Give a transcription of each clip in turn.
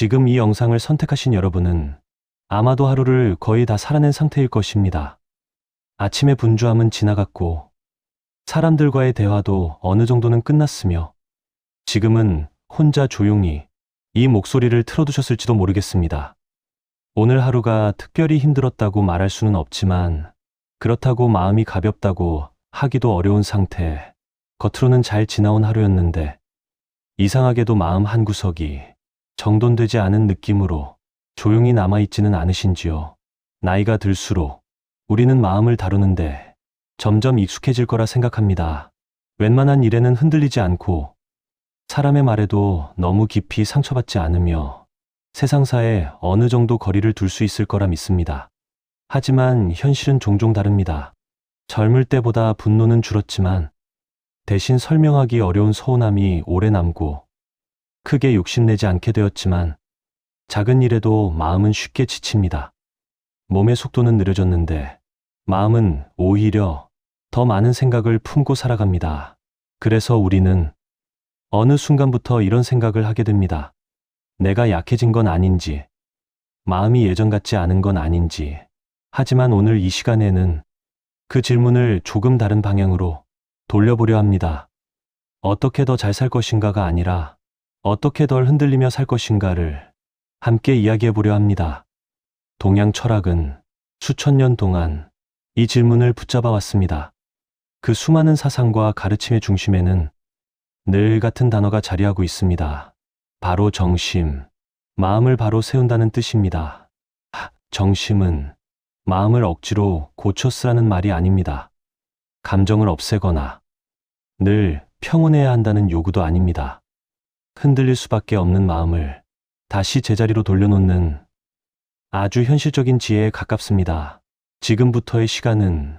지금 이 영상을 선택하신 여러분은 아마도 하루를 거의 다 살아낸 상태일 것입니다. 아침의 분주함은 지나갔고 사람들과의 대화도 어느 정도는 끝났으며 지금은 혼자 조용히 이 목소리를 틀어두셨을지도 모르겠습니다. 오늘 하루가 특별히 힘들었다고 말할 수는 없지만 그렇다고 마음이 가볍다고 하기도 어려운 상태, 겉으로는 잘 지나온 하루였는데 이상하게도 마음 한구석이 정돈되지 않은 느낌으로 조용히 남아있지는 않으신지요. 나이가 들수록 우리는 마음을 다루는데 점점 익숙해질 거라 생각합니다. 웬만한 일에는 흔들리지 않고 사람의 말에도 너무 깊이 상처받지 않으며 세상사에 어느 정도 거리를 둘 수 있을 거라 믿습니다. 하지만 현실은 종종 다릅니다. 젊을 때보다 분노는 줄었지만 대신 설명하기 어려운 서운함이 오래 남고 크게 욕심내지 않게 되었지만 작은 일에도 마음은 쉽게 지칩니다. 몸의 속도는 느려졌는데 마음은 오히려 더 많은 생각을 품고 살아갑니다. 그래서 우리는 어느 순간부터 이런 생각을 하게 됩니다. 내가 약해진 건 아닌지, 마음이 예전 같지 않은 건 아닌지. 하지만 오늘 이 시간에는 그 질문을 조금 다른 방향으로 돌려보려 합니다. 어떻게 더 잘 살 것인가가 아니라 어떻게 덜 흔들리며 살 것인가를 함께 이야기해 보려 합니다. 동양 철학은 수천 년 동안 이 질문을 붙잡아 왔습니다. 그 수많은 사상과 가르침의 중심에는 늘 같은 단어가 자리하고 있습니다. 바로 정심, 마음을 바로 세운다는 뜻입니다. 정심은 마음을 억지로 고쳐 쓰라는 말이 아닙니다. 감정을 없애거나 늘 평온해야 한다는 요구도 아닙니다. 흔들릴 수밖에 없는 마음을 다시 제자리로 돌려놓는 아주 현실적인 지혜에 가깝습니다. 지금부터의 시간은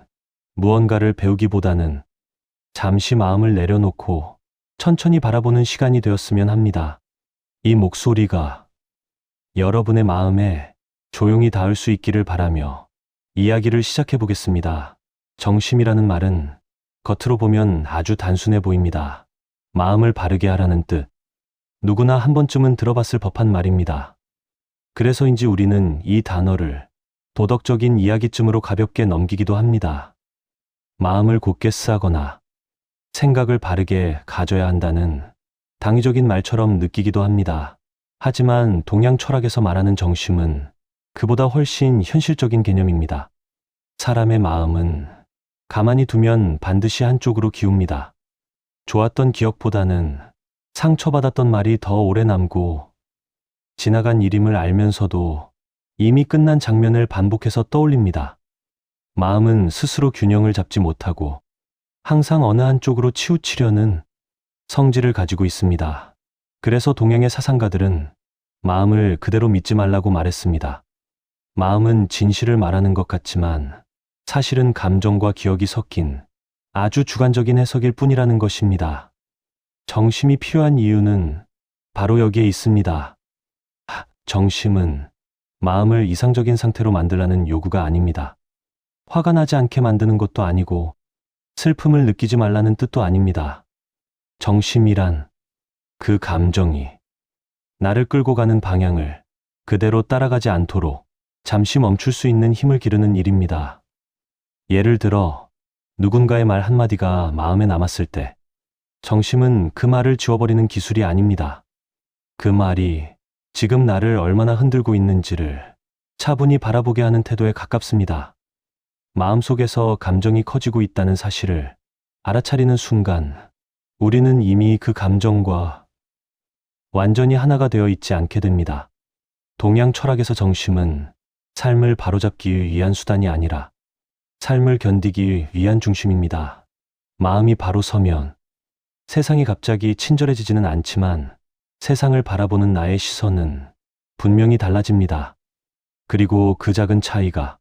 무언가를 배우기보다는 잠시 마음을 내려놓고 천천히 바라보는 시간이 되었으면 합니다. 이 목소리가 여러분의 마음에 조용히 닿을 수 있기를 바라며 이야기를 시작해 보겠습니다. 정심이라는 말은 겉으로 보면 아주 단순해 보입니다. 마음을 바르게 하라는 뜻. 누구나 한 번쯤은 들어봤을 법한 말입니다. 그래서인지 우리는 이 단어를 도덕적인 이야기쯤으로 가볍게 넘기기도 합니다. 마음을 곧게 쓰하거나 생각을 바르게 가져야 한다는 당위적인 말처럼 느끼기도 합니다. 하지만 동양 철학에서 말하는 정심은 그보다 훨씬 현실적인 개념입니다. 사람의 마음은 가만히 두면 반드시 한쪽으로 기웁니다. 좋았던 기억보다는 상처받았던 말이 더 오래 남고 지나간 일임을 알면서도 이미 끝난 장면을 반복해서 떠올립니다. 마음은 스스로 균형을 잡지 못하고 항상 어느 한쪽으로 치우치려는 성질을 가지고 있습니다. 그래서 동양의 사상가들은 마음을 그대로 믿지 말라고 말했습니다. 마음은 진실을 말하는 것 같지만 사실은 감정과 기억이 섞인 아주 주관적인 해석일 뿐이라는 것입니다. 정심이 필요한 이유는 바로 여기에 있습니다. 정심은 마음을 이상적인 상태로 만들라는 요구가 아닙니다. 화가 나지 않게 만드는 것도 아니고 슬픔을 느끼지 말라는 뜻도 아닙니다. 정심이란 그 감정이 나를 끌고 가는 방향을 그대로 따라가지 않도록 잠시 멈출 수 있는 힘을 기르는 일입니다. 예를 들어 누군가의 말 한마디가 마음에 남았을 때 정심은 그 말을 지워버리는 기술이 아닙니다. 그 말이 지금 나를 얼마나 흔들고 있는지를 차분히 바라보게 하는 태도에 가깝습니다. 마음속에서 감정이 커지고 있다는 사실을 알아차리는 순간 우리는 이미 그 감정과 완전히 하나가 되어 있지 않게 됩니다. 동양 철학에서 정심은 삶을 바로잡기 위한 수단이 아니라 삶을 견디기 위한 중심입니다. 마음이 바로 서면 세상이 갑자기 친절해지지는 않지만 세상을 바라보는 나의 시선은 분명히 달라집니다. 그리고 그 작은 차이가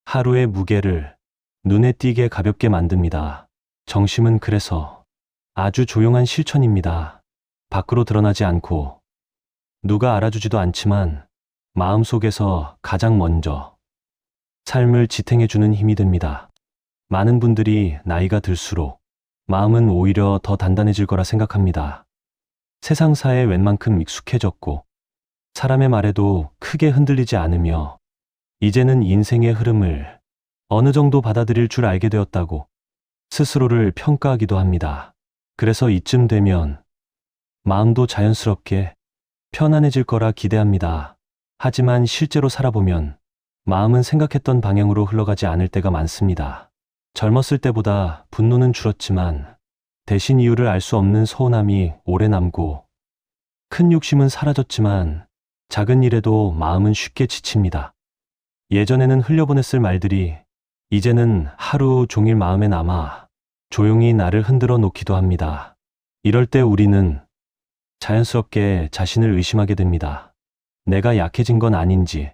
하루의 무게를 눈에 띄게 가볍게 만듭니다. 정심은 그래서 아주 조용한 실천입니다. 밖으로 드러나지 않고 누가 알아주지도 않지만 마음속에서 가장 먼저 삶을 지탱해주는 힘이 됩니다. 많은 분들이 나이가 들수록 마음은 오히려 더 단단해질 거라 생각합니다. 세상사에 웬만큼 익숙해졌고 사람의 말에도 크게 흔들리지 않으며 이제는 인생의 흐름을 어느 정도 받아들일 줄 알게 되었다고 스스로를 평가하기도 합니다. 그래서 이쯤 되면 마음도 자연스럽게 편안해질 거라 기대합니다. 하지만 실제로 살아보면 마음은 생각했던 방향으로 흘러가지 않을 때가 많습니다. 젊었을 때보다 분노는 줄었지만 대신 이유를 알 수 없는 서운함이 오래 남고 큰 욕심은 사라졌지만 작은 일에도 마음은 쉽게 지칩니다. 예전에는 흘려보냈을 말들이 이제는 하루 종일 마음에 남아 조용히 나를 흔들어 놓기도 합니다. 이럴 때 우리는 자연스럽게 자신을 의심하게 됩니다. 내가 약해진 건 아닌지,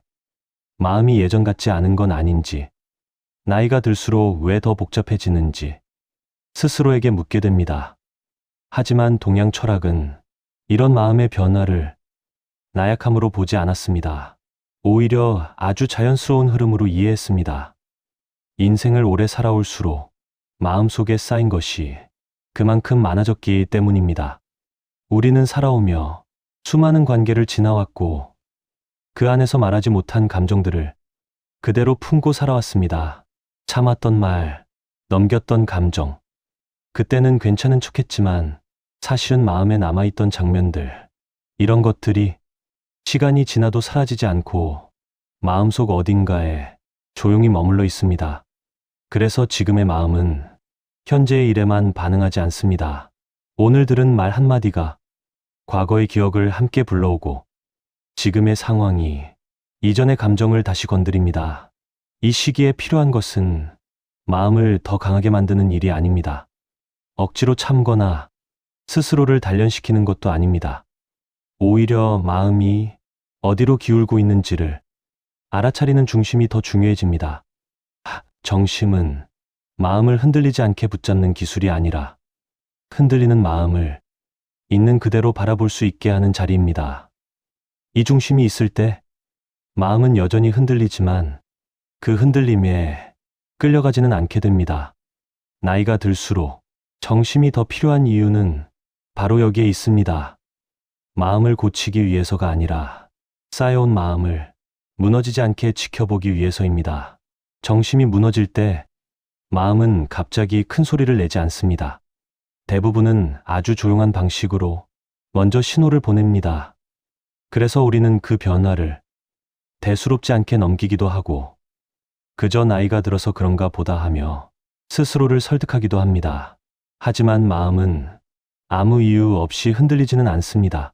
마음이 예전 같지 않은 건 아닌지, 나이가 들수록 왜 더 복잡해지는지 스스로에게 묻게 됩니다. 하지만 동양 철학은 이런 마음의 변화를 나약함으로 보지 않았습니다. 오히려 아주 자연스러운 흐름으로 이해했습니다. 인생을 오래 살아올수록 마음속에 쌓인 것이 그만큼 많아졌기 때문입니다. 우리는 살아오며 수많은 관계를 지나왔고 그 안에서 말하지 못한 감정들을 그대로 품고 살아왔습니다. 참았던 말, 넘겼던 감정. 그때는 괜찮은 척했지만 사실은 마음에 남아있던 장면들. 이런 것들이 시간이 지나도 사라지지 않고 마음속 어딘가에 조용히 머물러 있습니다. 그래서 지금의 마음은 현재의 일에만 반응하지 않습니다. 오늘 들은 말 한마디가 과거의 기억을 함께 불러오고 지금의 상황이 이전의 감정을 다시 건드립니다. 이 시기에 필요한 것은 마음을 더 강하게 만드는 일이 아닙니다. 억지로 참거나 스스로를 단련시키는 것도 아닙니다. 오히려 마음이 어디로 기울고 있는지를 알아차리는 중심이 더 중요해집니다. 정심은 마음을 흔들리지 않게 붙잡는 기술이 아니라 흔들리는 마음을 있는 그대로 바라볼 수 있게 하는 자리입니다. 이 중심이 있을 때 마음은 여전히 흔들리지만 그 흔들림에 끌려가지는 않게 됩니다. 나이가 들수록 정심이 더 필요한 이유는 바로 여기에 있습니다. 마음을 고치기 위해서가 아니라 쌓여온 마음을 무너지지 않게 지켜보기 위해서입니다. 정심이 무너질 때 마음은 갑자기 큰 소리를 내지 않습니다. 대부분은 아주 조용한 방식으로 먼저 신호를 보냅니다. 그래서 우리는 그 변화를 대수롭지 않게 넘기기도 하고 그저 나이가 들어서 그런가 보다 하며 스스로를 설득하기도 합니다. 하지만 마음은 아무 이유 없이 흔들리지는 않습니다.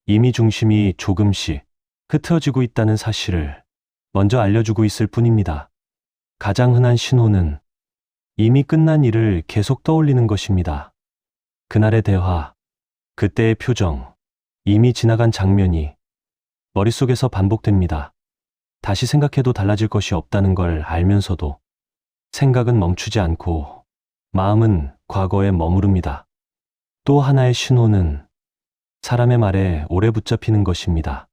이미 중심이 조금씩 흐트러지고 있다는 사실을 먼저 알려주고 있을 뿐입니다. 가장 흔한 신호는 이미 끝난 일을 계속 떠올리는 것입니다. 그날의 대화, 그때의 표정, 이미 지나간 장면이 머릿속에서 반복됩니다. 다시 생각해도 달라질 것이 없다는 걸 알면서도 생각은 멈추지 않고 마음은 과거에 머무릅니다. 또 하나의 신호는 사람의 말에 오래 붙잡히는 것입니다.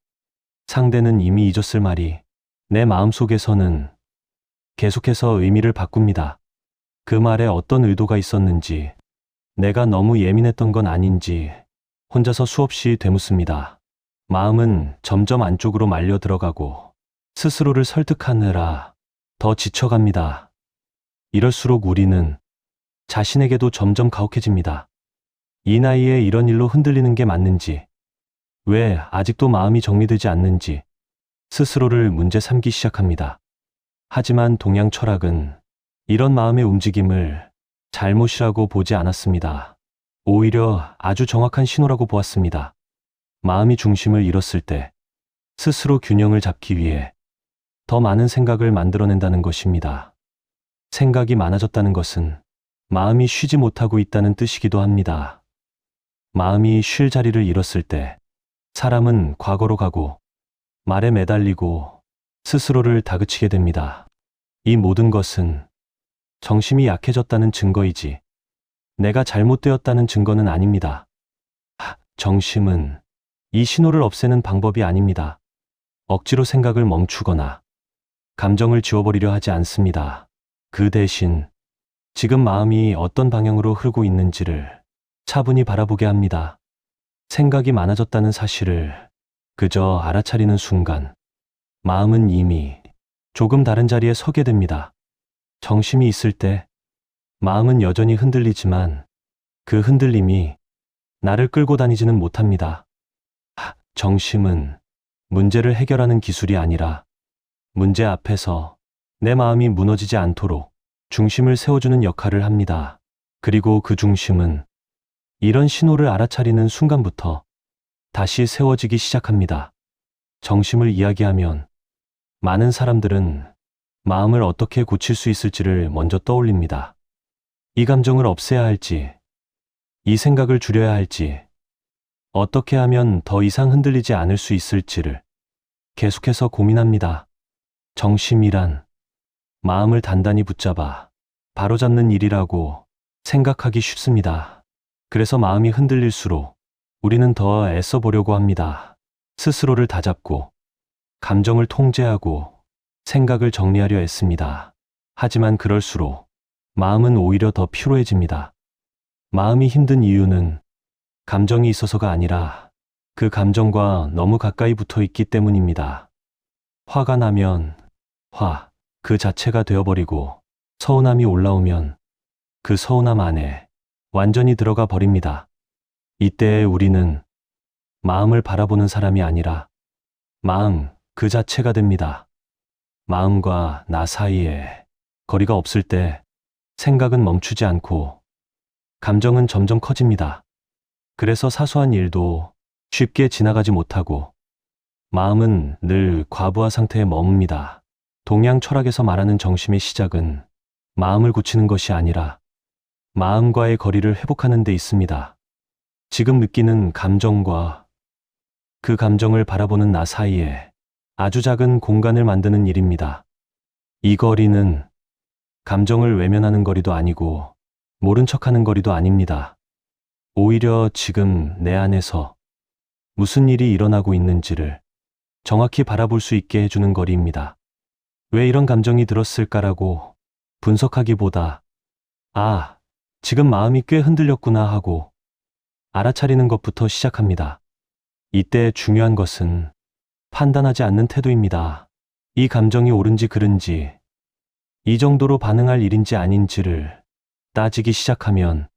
상대는 이미 잊었을 말이 내 마음속에서는 계속해서 의미를 바꿉니다. 그 말에 어떤 의도가 있었는지, 내가 너무 예민했던 건 아닌지 혼자서 수없이 되묻습니다. 마음은 점점 안쪽으로 말려 들어가고 스스로를 설득하느라 더 지쳐갑니다. 이럴수록 우리는 자신에게도 점점 가혹해집니다. 이 나이에 이런 일로 흔들리는 게 맞는지, 왜 아직도 마음이 정리되지 않는지 스스로를 문제 삼기 시작합니다. 하지만 동양 철학은 이런 마음의 움직임을 잘못이라고 보지 않았습니다. 오히려 아주 정확한 신호라고 보았습니다. 마음이 중심을 잃었을 때 스스로 균형을 잡기 위해 더 많은 생각을 만들어낸다는 것입니다. 생각이 많아졌다는 것은 마음이 쉬지 못하고 있다는 뜻이기도 합니다. 마음이 쉴 자리를 잃었을 때 사람은 과거로 가고 말에 매달리고 스스로를 다그치게 됩니다. 이 모든 것은 정심이 약해졌다는 증거이지 내가 잘못되었다는 증거는 아닙니다. 정심은 이 신호를 없애는 방법이 아닙니다. 억지로 생각을 멈추거나 감정을 지워버리려 하지 않습니다. 그 대신 지금 마음이 어떤 방향으로 흐르고 있는지를 차분히 바라보게 합니다. 생각이 많아졌다는 사실을 그저 알아차리는 순간 마음은 이미 조금 다른 자리에 서게 됩니다. 정심이 있을 때 마음은 여전히 흔들리지만 그 흔들림이 나를 끌고 다니지는 못합니다. 정심은 문제를 해결하는 기술이 아니라 문제 앞에서 내 마음이 무너지지 않도록 중심을 세워주는 역할을 합니다. 그리고 그 중심은 이런 신호를 알아차리는 순간부터 다시 세워지기 시작합니다. 정심을 이야기하면 많은 사람들은 마음을 어떻게 고칠 수 있을지를 먼저 떠올립니다. 이 감정을 없애야 할지, 이 생각을 줄여야 할지, 어떻게 하면 더 이상 흔들리지 않을 수 있을지를 계속해서 고민합니다. 정심이란 마음을 단단히 붙잡아 바로잡는 일이라고 생각하기 쉽습니다. 그래서 마음이 흔들릴수록 우리는 더 애써 보려고 합니다. 스스로를 다잡고 감정을 통제하고 생각을 정리하려 애씁니다. 하지만 그럴수록 마음은 오히려 더 피로해집니다. 마음이 힘든 이유는 감정이 있어서가 아니라 그 감정과 너무 가까이 붙어 있기 때문입니다. 화가 나면 그 자체가 되어버리고 서운함이 올라오면 그 서운함 안에 완전히 들어가 버립니다. 이때 우리는 마음을 바라보는 사람이 아니라 마음 그 자체가 됩니다. 마음과 나 사이에 거리가 없을 때 생각은 멈추지 않고 감정은 점점 커집니다. 그래서 사소한 일도 쉽게 지나가지 못하고 마음은 늘 과부하 상태에 머뭅니다. 동양 철학에서 말하는 정심의 시작은 마음을 고치는 것이 아니라 마음과의 거리를 회복하는 데 있습니다. 지금 느끼는 감정과 그 감정을 바라보는 나 사이에 아주 작은 공간을 만드는 일입니다. 이 거리는 감정을 외면하는 거리도 아니고 모른 척하는 거리도 아닙니다. 오히려 지금 내 안에서 무슨 일이 일어나고 있는지를 정확히 바라볼 수 있게 해주는 거리입니다. 왜 이런 감정이 들었을까라고 분석하기보다 지금 마음이 꽤 흔들렸구나 하고 알아차리는 것부터 시작합니다. 이때 중요한 것은 판단하지 않는 태도입니다. 이 감정이 옳은지 그른지, 이 정도로 반응할 일인지 아닌지를 따지기 시작하면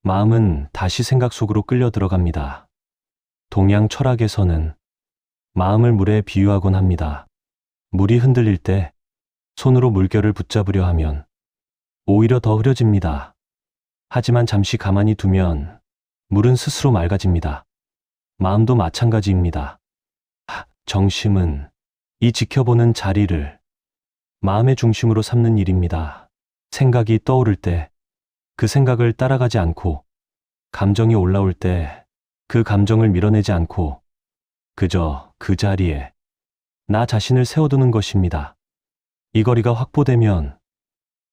마음은 다시 생각 속으로 끌려 들어갑니다. 동양 철학에서는 마음을 물에 비유하곤 합니다. 물이 흔들릴 때 손으로 물결을 붙잡으려 하면 오히려 더 흐려집니다. 하지만 잠시 가만히 두면 물은 스스로 맑아집니다. 마음도 마찬가지입니다. 정심은 이 지켜보는 자리를 마음의 중심으로 삼는 일입니다. 생각이 떠오를 때 그 생각을 따라가지 않고, 감정이 올라올 때 그 감정을 밀어내지 않고 그저 그 자리에 나 자신을 세워두는 것입니다. 이 거리가 확보되면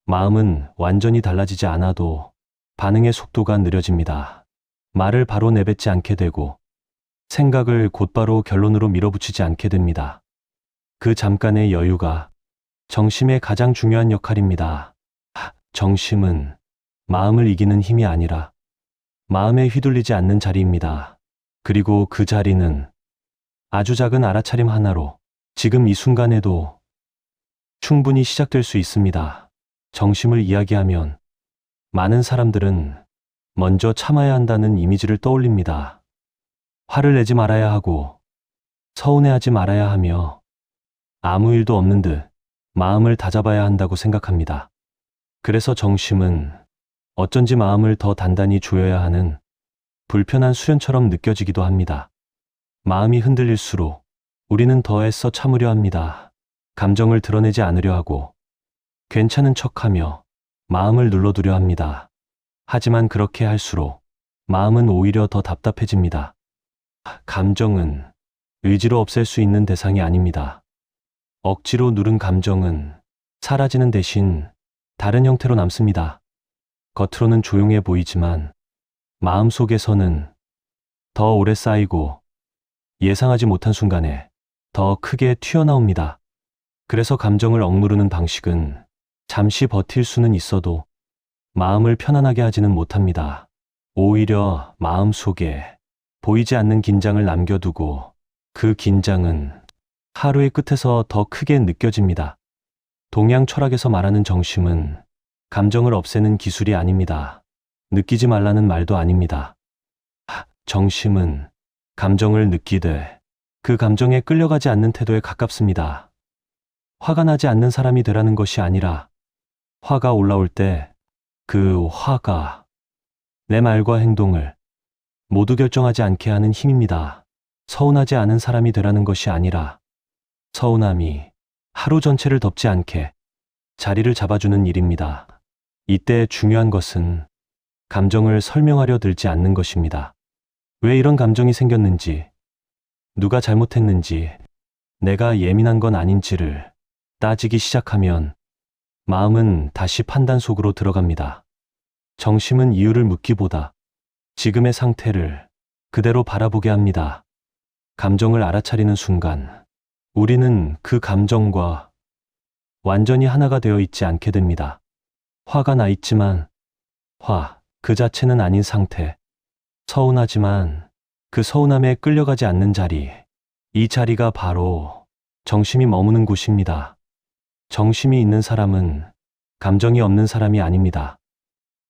마음은 완전히 달라지지 않아도 반응의 속도가 느려집니다. 말을 바로 내뱉지 않게 되고 생각을 곧바로 결론으로 밀어붙이지 않게 됩니다. 그 잠깐의 여유가 정심의 가장 중요한 역할입니다. 정심은 마음을 이기는 힘이 아니라 마음에 휘둘리지 않는 자리입니다. 그리고 그 자리는 아주 작은 알아차림 하나로 지금 이 순간에도 충분히 시작될 수 있습니다. 정심을 이야기하면 많은 사람들은 먼저 참아야 한다는 이미지를 떠올립니다. 화를 내지 말아야 하고 서운해하지 말아야 하며 아무 일도 없는 듯 마음을 다잡아야 한다고 생각합니다. 그래서 정심은 어쩐지 마음을 더 단단히 조여야 하는 불편한 수련처럼 느껴지기도 합니다. 마음이 흔들릴수록 우리는 더 애써 참으려 합니다. 감정을 드러내지 않으려 하고 괜찮은 척하며 마음을 눌러두려 합니다. 하지만 그렇게 할수록 마음은 오히려 더 답답해집니다. 감정은 의지로 없앨 수 있는 대상이 아닙니다. 억지로 누른 감정은 사라지는 대신 다른 형태로 남습니다. 겉으로는 조용해 보이지만 마음속에서는 더 오래 쌓이고 예상하지 못한 순간에 더 크게 튀어나옵니다. 그래서 감정을 억누르는 방식은 잠시 버틸 수는 있어도 마음을 편안하게 하지는 못합니다. 오히려 마음속에 보이지 않는 긴장을 남겨두고 그 긴장은 하루의 끝에서 더 크게 느껴집니다. 동양 철학에서 말하는 정심은 감정을 없애는 기술이 아닙니다. 느끼지 말라는 말도 아닙니다. 정심은 감정을 느끼되 그 감정에 끌려가지 않는 태도에 가깝습니다. 화가 나지 않는 사람이 되라는 것이 아니라 화가 올라올 때 그 화가 내 말과 행동을 모두 결정하지 않게 하는 힘입니다. 서운하지 않은 사람이 되라는 것이 아니라 서운함이 하루 전체를 덮지 않게 자리를 잡아주는 일입니다. 이때 중요한 것은 감정을 설명하려 들지 않는 것입니다. 왜 이런 감정이 생겼는지, 누가 잘못했는지, 내가 예민한 건 아닌지를 따지기 시작하면 마음은 다시 판단 속으로 들어갑니다. 정심은 이유를 묻기보다 지금의 상태를 그대로 바라보게 합니다. 감정을 알아차리는 순간 우리는 그 감정과 완전히 하나가 되어 있지 않게 됩니다. 화가 나 있지만 그 자체는 아닌 상태. 서운하지만 그 서운함에 끌려가지 않는 자리. 이 자리가 바로 정심이 머무는 곳입니다. 정심이 있는 사람은 감정이 없는 사람이 아닙니다.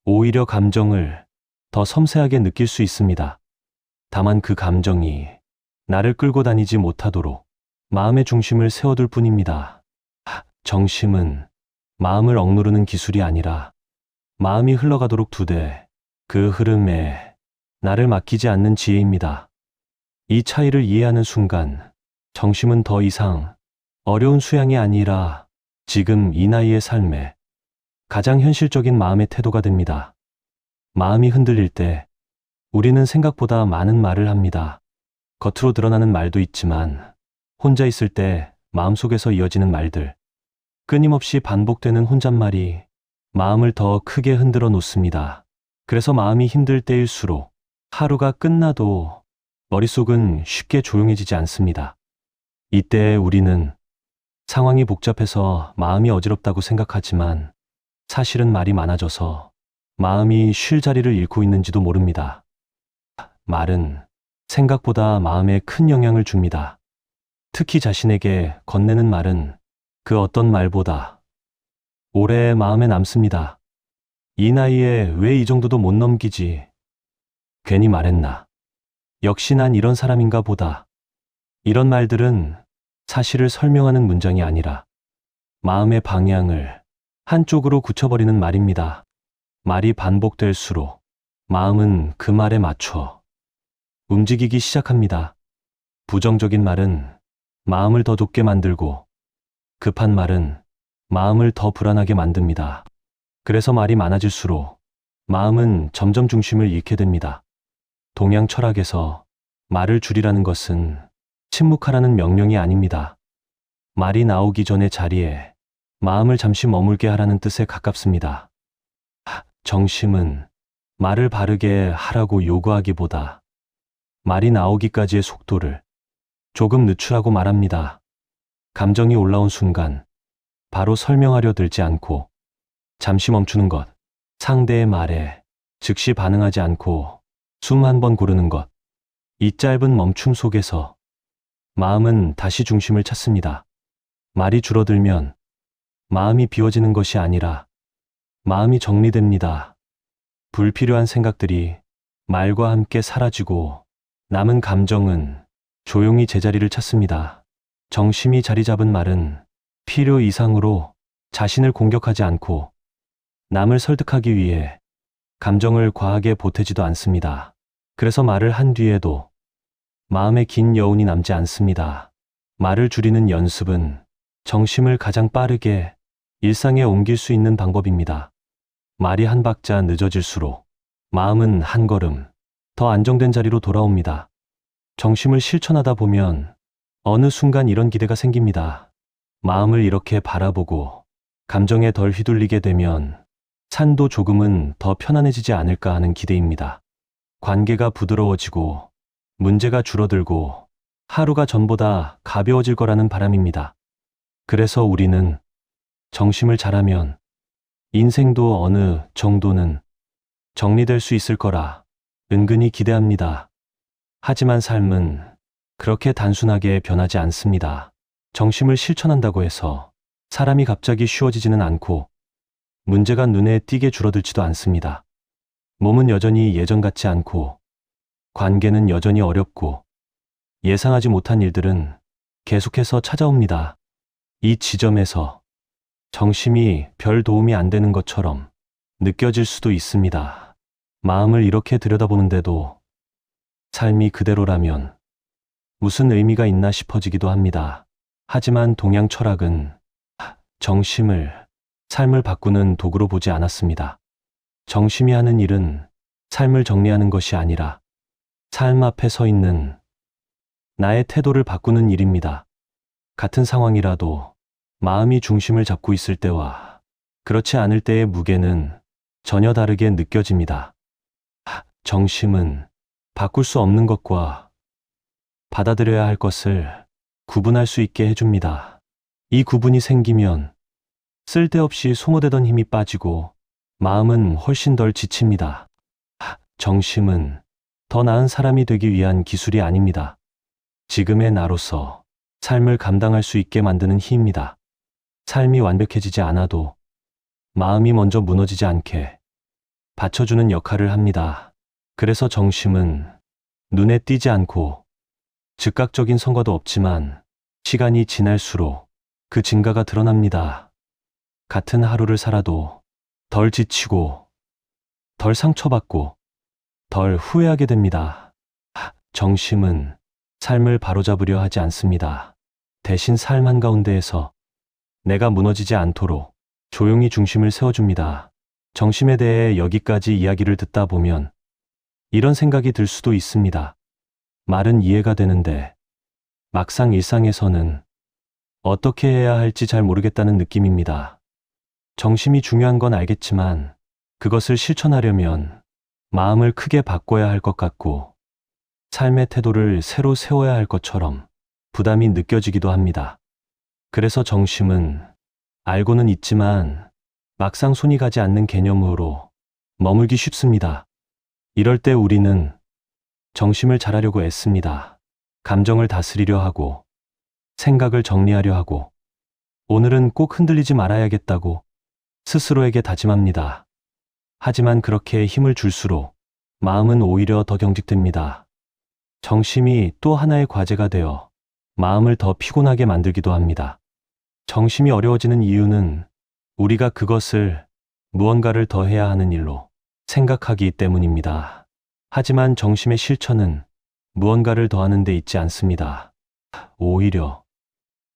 오히려 감정을 더 섬세하게 느낄 수 있습니다. 다만 그 감정이 나를 끌고 다니지 못하도록 마음의 중심을 세워둘 뿐입니다. 정심은 마음을 억누르는 기술이 아니라 마음이 흘러가도록 두되 그 흐름에 나를 맡기지 않는 지혜입니다. 이 차이를 이해하는 순간 정심은 더 이상 어려운 수양이 아니라 지금 이 나이의 삶에 가장 현실적인 마음의 태도가 됩니다. 마음이 흔들릴 때 우리는 생각보다 많은 말을 합니다. 겉으로 드러나는 말도 있지만 혼자 있을 때 마음속에서 이어지는 말들, 끊임없이 반복되는 혼잣말이 마음을 더 크게 흔들어 놓습니다. 그래서 마음이 힘들 때일수록 하루가 끝나도 머릿속은 쉽게 조용해지지 않습니다. 이때 우리는 상황이 복잡해서 마음이 어지럽다고 생각하지만 사실은 말이 많아져서 마음이 쉴 자리를 잃고 있는지도 모릅니다. 말은 생각보다 마음에 큰 영향을 줍니다. 특히 자신에게 건네는 말은 그 어떤 말보다 오래 마음에 남습니다. 이 나이에 왜 이 정도도 못 넘기지? 괜히 말했나? 역시 난 이런 사람인가 보다. 이런 말들은 사실을 설명하는 문장이 아니라 마음의 방향을 한쪽으로 굳혀버리는 말입니다. 말이 반복될수록 마음은 그 말에 맞춰 움직이기 시작합니다. 부정적인 말은 마음을 더 좁게 만들고 급한 말은 마음을 더 불안하게 만듭니다. 그래서 말이 많아질수록 마음은 점점 중심을 잃게 됩니다. 동양 철학에서 말을 줄이라는 것은 침묵하라는 명령이 아닙니다. 말이 나오기 전의 자리에 마음을 잠시 머물게 하라는 뜻에 가깝습니다. 정심은 말을 바르게 하라고 요구하기보다 말이 나오기까지의 속도를 조금 늦추라고 말합니다. 감정이 올라온 순간 바로 설명하려 들지 않고 잠시 멈추는 것, 상대의 말에 즉시 반응하지 않고 숨 한 번 고르는 것, 이 짧은 멈춤 속에서 마음은 다시 중심을 찾습니다. 말이 줄어들면 마음이 비워지는 것이 아니라 마음이 정리됩니다. 불필요한 생각들이 말과 함께 사라지고 남은 감정은 조용히 제자리를 찾습니다. 정심이 자리 잡은 말은 필요 이상으로 자신을 공격하지 않고 남을 설득하기 위해 감정을 과하게 보태지도 않습니다. 그래서 말을 한 뒤에도 마음에 긴 여운이 남지 않습니다. 말을 줄이는 연습은 정심을 가장 빠르게 일상에 옮길 수 있는 방법입니다. 말이 한 박자 늦어질수록 마음은 한 걸음 더 안정된 자리로 돌아옵니다. 정심을 실천하다 보면 어느 순간 이런 기대가 생깁니다. 마음을 이렇게 바라보고 감정에 덜 휘둘리게 되면 산도 조금은 더 편안해지지 않을까 하는 기대입니다. 관계가 부드러워지고 문제가 줄어들고 하루가 전보다 가벼워질 거라는 바람입니다. 그래서 우리는 정심을 잘하면 인생도 어느 정도는 정리될 수 있을 거라 은근히 기대합니다. 하지만 삶은 그렇게 단순하게 변하지 않습니다. 정심을 실천한다고 해서 사람이 갑자기 쉬워지지는 않고 문제가 눈에 띄게 줄어들지도 않습니다. 몸은 여전히 예전 같지 않고 관계는 여전히 어렵고 예상하지 못한 일들은 계속해서 찾아옵니다. 이 지점에서 정심이 별 도움이 안 되는 것처럼 느껴질 수도 있습니다. 마음을 이렇게 들여다보는데도 삶이 그대로라면 무슨 의미가 있나 싶어지기도 합니다. 하지만 동양 철학은 정심을 삶을 바꾸는 도구로 보지 않았습니다. 정심이 하는 일은 삶을 정리하는 것이 아니라 삶 앞에 서 있는 나의 태도를 바꾸는 일입니다. 같은 상황이라도 마음이 중심을 잡고 있을 때와 그렇지 않을 때의 무게는 전혀 다르게 느껴집니다. 정심은 바꿀 수 없는 것과 받아들여야 할 것을 구분할 수 있게 해줍니다. 이 구분이 생기면 쓸데없이 소모되던 힘이 빠지고 마음은 훨씬 덜 지칩니다. 정심은 더 나은 사람이 되기 위한 기술이 아닙니다. 지금의 나로서 삶을 감당할 수 있게 만드는 힘입니다. 삶이 완벽해지지 않아도 마음이 먼저 무너지지 않게 받쳐주는 역할을 합니다. 그래서 정심은 눈에 띄지 않고 즉각적인 성과도 없지만 시간이 지날수록 그 증가가 드러납니다. 같은 하루를 살아도 덜 지치고 덜 상처받고 덜 후회하게 됩니다. 정심은 삶을 바로잡으려 하지 않습니다. 대신 삶 한가운데에서 내가 무너지지 않도록 조용히 중심을 세워줍니다. 정심에 대해 여기까지 이야기를 듣다 보면 이런 생각이 들 수도 있습니다. 말은 이해가 되는데 막상 일상에서는 어떻게 해야 할지 잘 모르겠다는 느낌입니다. 정심이 중요한 건 알겠지만 그것을 실천하려면 마음을 크게 바꿔야 할 것 같고 삶의 태도를 새로 세워야 할 것처럼 부담이 느껴지기도 합니다. 그래서 정심은 알고는 있지만 막상 손이 가지 않는 개념으로 머물기 쉽습니다. 이럴 때 우리는 정심을 잘하려고 애씁니다. 감정을 다스리려 하고 생각을 정리하려 하고 오늘은 꼭 흔들리지 말아야겠다고 스스로에게 다짐합니다. 하지만 그렇게 힘을 줄수록 마음은 오히려 더 경직됩니다. 정심이 또 하나의 과제가 되어 마음을 더 피곤하게 만들기도 합니다. 정심이 어려워지는 이유는 우리가 그것을 무언가를 더 해야 하는 일로 생각하기 때문입니다. 하지만 정심의 실천은 무언가를 더하는 데 있지 않습니다. 오히려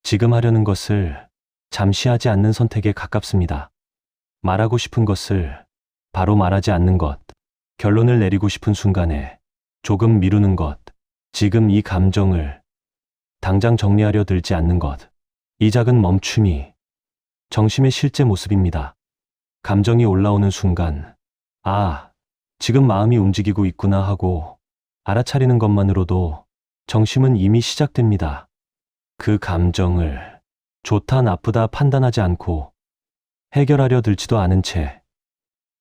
지금 하려는 것을 잠시 하지 않는 선택에 가깝습니다. 말하고 싶은 것을 바로 말하지 않는 것, 결론을 내리고 싶은 순간에 조금 미루는 것, 지금 이 감정을 당장 정리하려 들지 않는 것, 이 작은 멈춤이 정심의 실제 모습입니다. 감정이 올라오는 순간, 지금 마음이 움직이고 있구나 하고 알아차리는 것만으로도 정심은 이미 시작됩니다. 그 감정을 좋다 나쁘다 판단하지 않고 해결하려 들지도 않은 채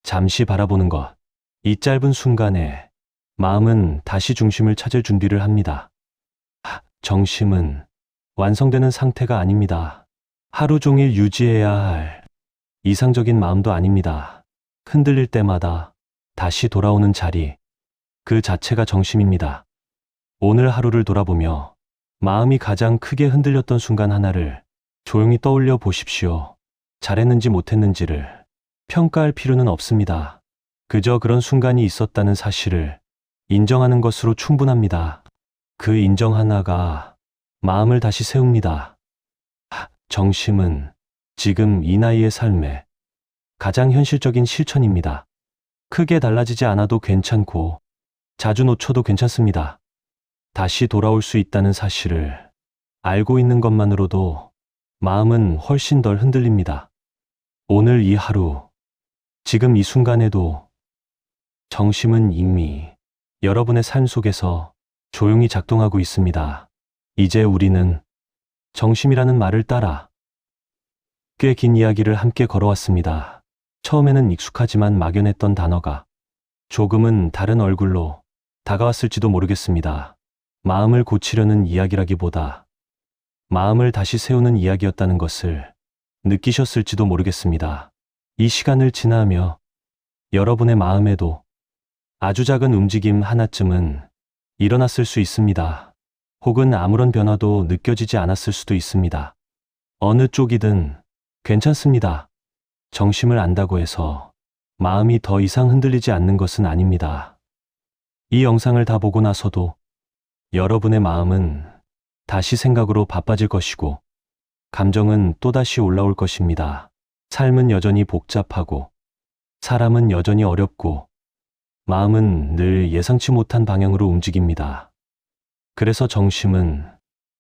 잠시 바라보는 것, 이 짧은 순간에 마음은 다시 중심을 찾을 준비를 합니다. 정심은 완성되는 상태가 아닙니다. 하루 종일 유지해야 할 이상적인 마음도 아닙니다. 흔들릴 때마다 다시 돌아오는 자리, 그 자체가 정심입니다. 오늘 하루를 돌아보며 마음이 가장 크게 흔들렸던 순간 하나를 조용히 떠올려 보십시오. 잘했는지 못했는지를 평가할 필요는 없습니다. 그저 그런 순간이 있었다는 사실을 인정하는 것으로 충분합니다. 그 인정 하나가 마음을 다시 세웁니다. 정심은 지금 이 나이의 삶에 가장 현실적인 실천입니다. 크게 달라지지 않아도 괜찮고 자주 놓쳐도 괜찮습니다. 다시 돌아올 수 있다는 사실을 알고 있는 것만으로도 마음은 훨씬 덜 흔들립니다. 오늘 이 하루, 지금 이 순간에도 정심은 이미 여러분의 삶 속에서 조용히 작동하고 있습니다. 이제 우리는 정심이라는 말을 따라 꽤 긴 이야기를 함께 걸어왔습니다. 처음에는 익숙하지만 막연했던 단어가 조금은 다른 얼굴로 다가왔을지도 모르겠습니다. 마음을 고치려는 이야기라기보다 마음을 다시 세우는 이야기였다는 것을 느끼셨을지도 모르겠습니다. 이 시간을 지나며 여러분의 마음에도 아주 작은 움직임 하나쯤은 일어났을 수 있습니다. 혹은 아무런 변화도 느껴지지 않았을 수도 있습니다. 어느 쪽이든 괜찮습니다. 정심을 안다고 해서 마음이 더 이상 흔들리지 않는 것은 아닙니다. 이 영상을 다 보고 나서도 여러분의 마음은 다시 생각으로 바빠질 것이고 감정은 또다시 올라올 것입니다. 삶은 여전히 복잡하고 사람은 여전히 어렵고 마음은 늘 예상치 못한 방향으로 움직입니다. 그래서 정심은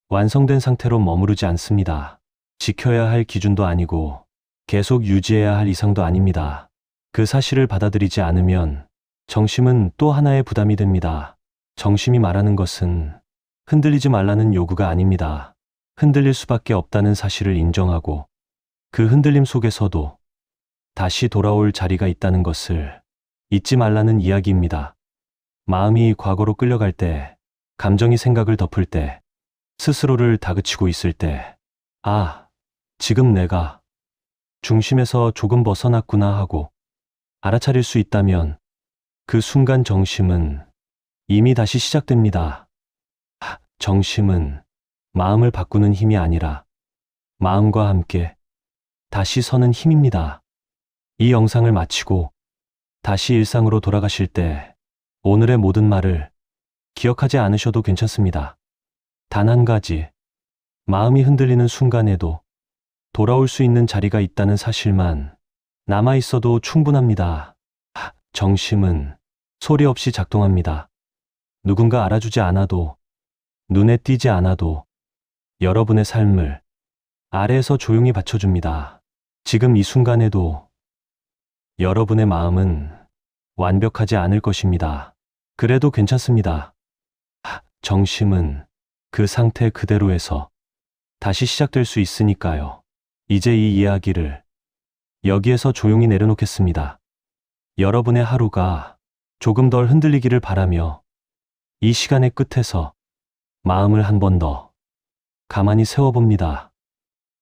완성된 상태로 머무르지 않습니다. 지켜야 할 기준도 아니고 계속 유지해야 할 이상도 아닙니다. 그 사실을 받아들이지 않으면 정심은 또 하나의 부담이 됩니다. 정심이 말하는 것은 흔들리지 말라는 요구가 아닙니다. 흔들릴 수밖에 없다는 사실을 인정하고 그 흔들림 속에서도 다시 돌아올 자리가 있다는 것을 잊지 말라는 이야기입니다. 마음이 과거로 끌려갈 때, 감정이 생각을 덮을 때, 스스로를 다그치고 있을 때, 아, 지금 내가 중심에서 조금 벗어났구나 하고 알아차릴 수 있다면 그 순간 정심은 이미 다시 시작됩니다. 정심은 마음을 바꾸는 힘이 아니라 마음과 함께 다시 서는 힘입니다. 이 영상을 마치고 다시 일상으로 돌아가실 때 오늘의 모든 말을 기억하지 않으셔도 괜찮습니다. 단 한 가지, 마음이 흔들리는 순간에도 돌아올 수 있는 자리가 있다는 사실만 남아 있어도 충분합니다. 정심은 소리 없이 작동합니다. 누군가 알아주지 않아도, 눈에 띄지 않아도 여러분의 삶을 아래에서 조용히 받쳐줍니다. 지금 이 순간에도 여러분의 마음은 완벽하지 않을 것입니다. 그래도 괜찮습니다. 정심은 그 상태 그대로에서 다시 시작될 수 있으니까요. 이제 이 이야기를 여기에서 조용히 내려놓겠습니다. 여러분의 하루가 조금 덜 흔들리기를 바라며 이 시간의 끝에서 마음을 한 번 더 가만히 세워봅니다.